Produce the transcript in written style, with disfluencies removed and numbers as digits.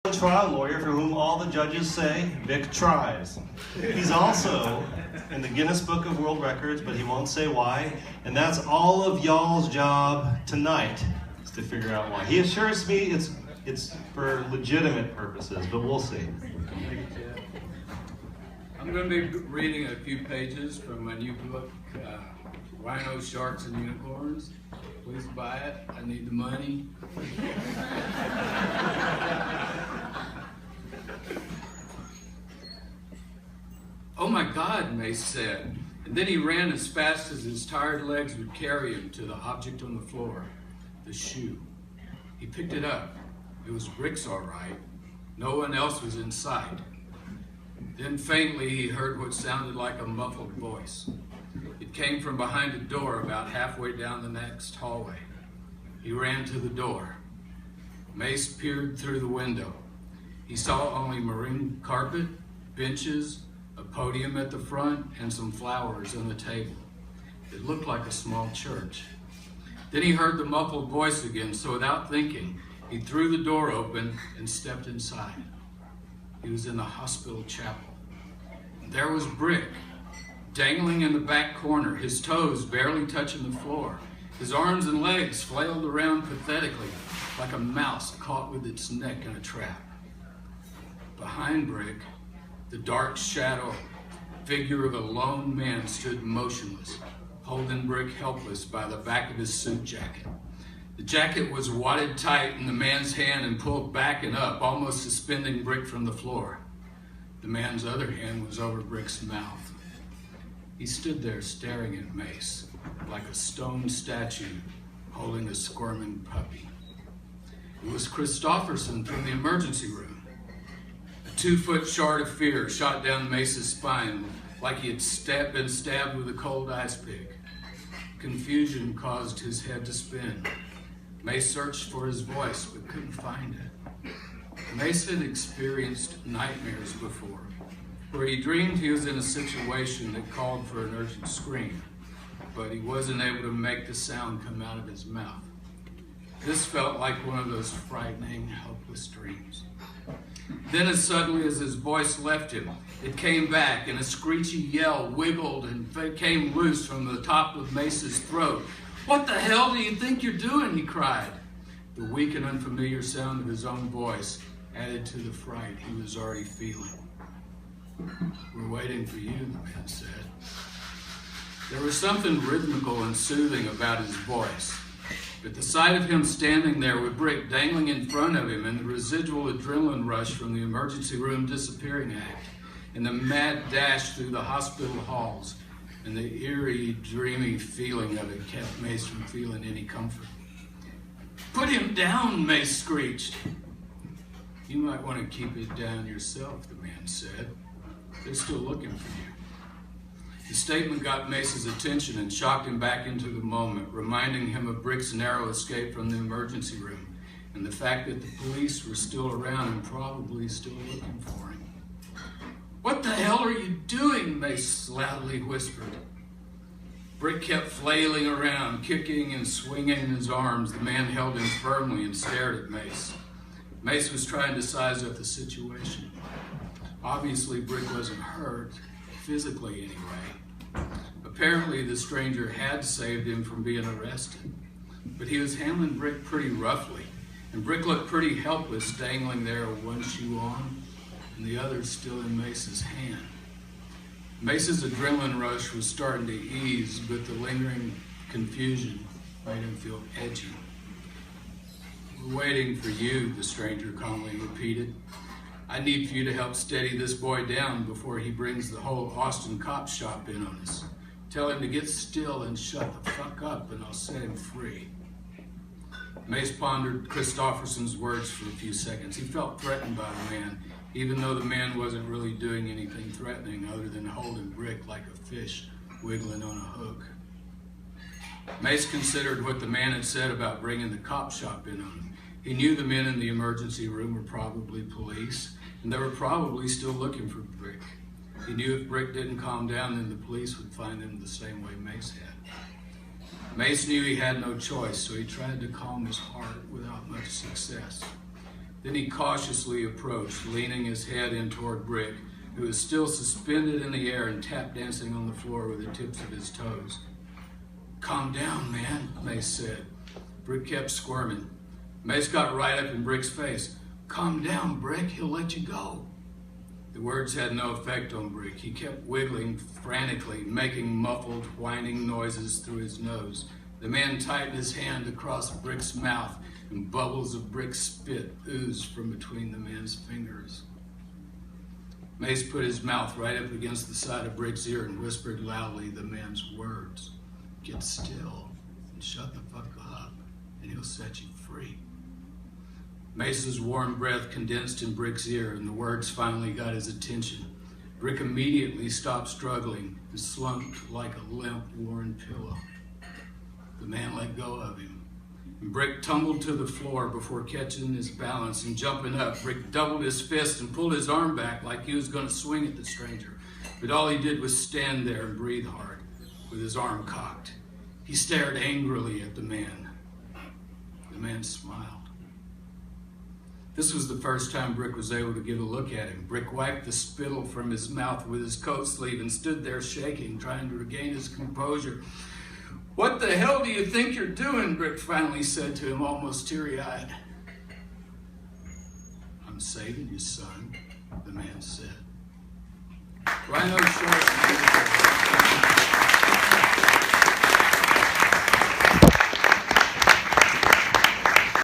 A trial lawyer for whom all the judges say Vic tries. He's also in the Guinness Book of World Records, but he won't say why. And that's all of y'all's job tonight, is to figure out why. He assures me it's for legitimate purposes, but we'll see. I'm going to be reading a few pages from my new book, Rhinos, Sharks, and Unicorns. Please buy it. I need the money. "Oh my God," Mace said. And then he ran as fast as his tired legs would carry him to the object on the floor, the shoe. He picked it up. It was Brick's all right. No one else was in sight. Then faintly he heard what sounded like a muffled voice. It came from behind a door about halfway down the next hallway. He ran to the door. Mace peered through the window. He saw only maroon carpet, benches, a podium at the front, and some flowers on the table. It looked like a small church. Then he heard the muffled voice again, so without thinking, he threw the door open and stepped inside. He was in the hospital chapel. There was Brick, dangling in the back corner, his toes barely touching the floor. His arms and legs flailed around pathetically, like a mouse caught with its neck in a trap. Behind Brick, the dark shadow figure of a lone man stood motionless, holding Brick helpless by the back of his suit jacket. The jacket was wadded tight in the man's hand and pulled back and up, almost suspending Brick from the floor. The man's other hand was over Brick's mouth. He stood there staring at Mace, like a stone statue holding a squirming puppy. It was Christofferson from the emergency room. A 2-foot shard of fear shot down Mace's spine like he had been stabbed with a cold ice pick. Confusion caused his head to spin. Mace searched for his voice but couldn't find it. Mace had experienced nightmares before, where he dreamed he was in a situation that called for an urgent scream, but he wasn't able to make the sound come out of his mouth. This felt like one of those frightening, helpless dreams. Then as suddenly as his voice left him, it came back, and a screechy yell wiggled and came loose from the top of Mace's throat. "What the hell do you think you're doing?" he cried. The weak and unfamiliar sound of his own voice added to the fright he was already feeling. "We're waiting for you," the man said. There was something rhythmical and soothing about his voice, but the sight of him standing there with Brick dangling in front of him and the residual adrenaline rush from the emergency room disappearing act and the mad dash through the hospital halls and the eerie, dreamy feeling of it kept Mace from feeling any comfort. "Put him down," Mace screeched. "You might want to keep it down yourself," the man said. "They're still looking for you." The statement got Mace's attention and shocked him back into the moment, reminding him of Brick's narrow escape from the emergency room and the fact that the police were still around and probably still looking for him. "What the hell are you doing?" Mace loudly whispered. Brick kept flailing around, kicking and swinging his arms. The man held him firmly and stared at Mace. Mace was trying to size up the situation. Obviously, Brick wasn't hurt, physically anyway. Apparently, the stranger had saved him from being arrested. But he was handling Brick pretty roughly, and Brick looked pretty helpless, dangling there with one shoe on and the other still in Mace's hand. Mace's adrenaline rush was starting to ease, but the lingering confusion made him feel edgy. "We're waiting for you," the stranger calmly repeated. "I need for you to help steady this boy down before he brings the whole Austin cop shop in on us. Tell him to get still and shut the fuck up, and I'll set him free." Mace pondered Christofferson's words for a few seconds. He felt threatened by the man, even though the man wasn't really doing anything threatening other than holding Brick like a fish wiggling on a hook. Mace considered what the man had said about bringing the cop shop in on him. He knew the men in the emergency room were probably police, and they were probably still looking for Brick. He knew if Brick didn't calm down, then the police would find him the same way Mace had. Mace knew he had no choice, so he tried to calm his heart without much success. Then he cautiously approached, leaning his head in toward Brick, who was still suspended in the air and tap dancing on the floor with the tips of his toes. "Calm down, man," Mace said. Brick kept squirming. Mace got right up in Brick's face. "Calm down, Brick, he'll let you go." The words had no effect on Brick. He kept wiggling frantically, making muffled, whining noises through his nose. The man tightened his hand across Brick's mouth, and bubbles of Brick's spit oozed from between the man's fingers. Mace put his mouth right up against the side of Brick's ear and whispered loudly the man's words. "Get still and shut the fuck up, and he'll set you free." Mace's warm breath condensed in Brick's ear, and the words finally got his attention. Brick immediately stopped struggling and slumped like a limp, worn pillow. The man let go of him, and Brick tumbled to the floor before catching his balance and jumping up. Brick doubled his fist and pulled his arm back like he was going to swing at the stranger, but all he did was stand there and breathe hard with his arm cocked. He stared angrily at the man. The man smiled. This was the first time Brick was able to get a look at him. Brick wiped the spittle from his mouth with his coat sleeve and stood there shaking, trying to regain his composure. "What the hell do you think you're doing?" Brick finally said to him, almost teary-eyed. "I'm saving you, son," the man said. Rhinos short.